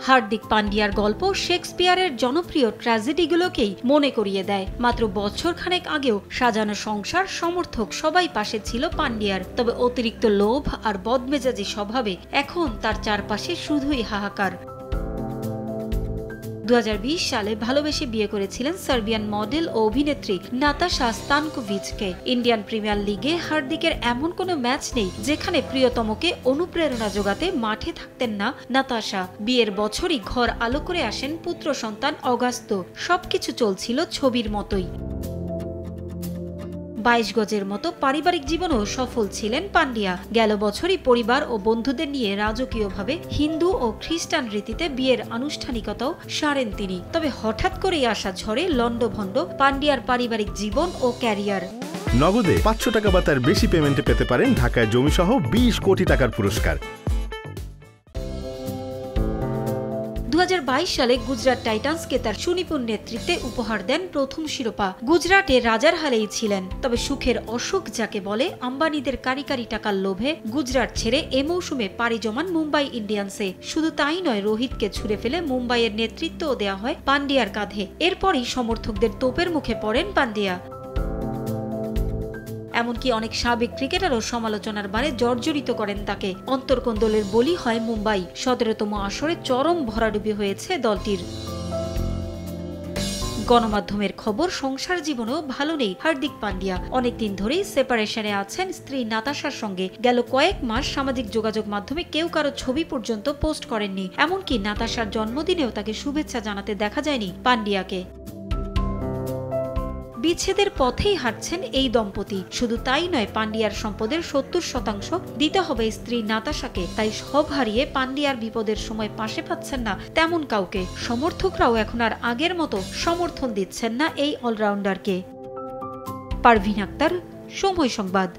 হার্দিক পান্ডিয়ার গল্প শেক্সপিয়ারের জনপ্রিয় ট্র্যাজেডিগুলোকেই মনে করিয়ে দেয়। মাত্র বছরখানেক আগেও সাজানো সংসার সমর্থক সবাই পাশে ছিল পান্ডিয়ার, তবে অতিরিক্ত লোভ আর বদমেজাজি স্বভাবে এখন তার চারপাশে শুধুই হাহাকার। 2020 সালে ভালোবেসে বিয়ে করেছিলেন সার্বিয়ান মডেল ও অভিনেত্রী নাতাশা স্তানকোভিচকে। ইন্ডিয়ান প্রিমিয়ার লিগে হার্দিকের এমন কোনো ম্যাচ নেই যেখানে প্রিয়তমকে অনুপ্রেরণা জোগাতে মাঠে থাকতেন না নাতাশা। বিয়ের বছরই ঘর আলো করে আসেন পুত্র সন্তান অগাস্ত। সবকিছু চলছিল ছবির মতোই। 22 গজের মতো পারিবারিক জীবনেও সফল ছিলেন পান্ডিয়া। গেল বছরই পরিবার ও বন্ধুদের নিয়ে রাজকীয়ভাবে হিন্দু ও খ্রিস্টান রীতিতে বিয়ের আনুষ্ঠানিকতাও সারেন তিনি। তবে হঠাৎ করেই আসা ঝড়ে লন্ডভন্ড পান্ডিয়ার পারিবারিক জীবন ও ক্যারিয়ার। নগদে 500 টাকা বা তার বেশি পেমেন্টে পেতে পারেন ঢাকায় জমিসহ 20 কোটি টাকার পুরস্কার। 2022 সালে গুজরাট টাইটান্সকে তার সুনিপুণ নেতৃত্বে উপহার দেন প্রথম শিরোপা। গুজরাটে রাজার হালেই ছিলেন, তবে সুখের অসুখ যাকে বলে আম্বানিদের কারি কারি টাকার লোভে গুজরাট ছেড়ে এ মৌসুমে পাড়ি জমান মুম্বাই ইন্ডিয়ান্সে। শুধু তাই নয়, রোহিতকে ছুড়ে ফেলে মুম্বাইয়ের নেতৃত্বও দেওয়া হয় পান্ডিয়ার কাঁধে। এরপরই সমর্থকদের তোপের মুখে পড়েন পান্ডিয়া। এমনকি অনেক সাবেক ক্রিকেটারও সমালোচনার বারে জর্জরিত করেন তাকে। অন্তর্কোন্দলের বলি হয় মুম্বাই। 17তম আসরে চরম ভরাডুবি হয়েছে দলটির। গণমাধ্যমের খবর, সংসার জীবনেও ভালো নেই হার্দিক পান্ডিয়া। অনেকদিন ধরেই সেপারেশনে আছেন স্ত্রী নাতাশার সঙ্গে। গেল কয়েক মাস সামাজিক যোগাযোগ মাধ্যমে কেউ কারো ছবি পর্যন্ত পোস্ট করেননি। এমনকি নাতাশার জন্মদিনেও তাকে শুভেচ্ছা জানাতে দেখা যায়নি পান্ডিয়াকে। বিচ্ছেদের পথেই হাঁটছেন এই দম্পতি। শুধু তাই নয়, পান্ডিয়ার সম্পদের 70% দিতে হবে স্ত্রী নাতাশাকে। তাই সব হারিয়ে পান্ডিয়ার বিপদের সময় পাশে পাচ্ছেন না তেমন কাউকে। সমর্থকরাও এখন আর আগের মতো সমর্থন দিচ্ছেন না এই অলরাউন্ডারকে। পারভিন আক্তার, সময় সংবাদ।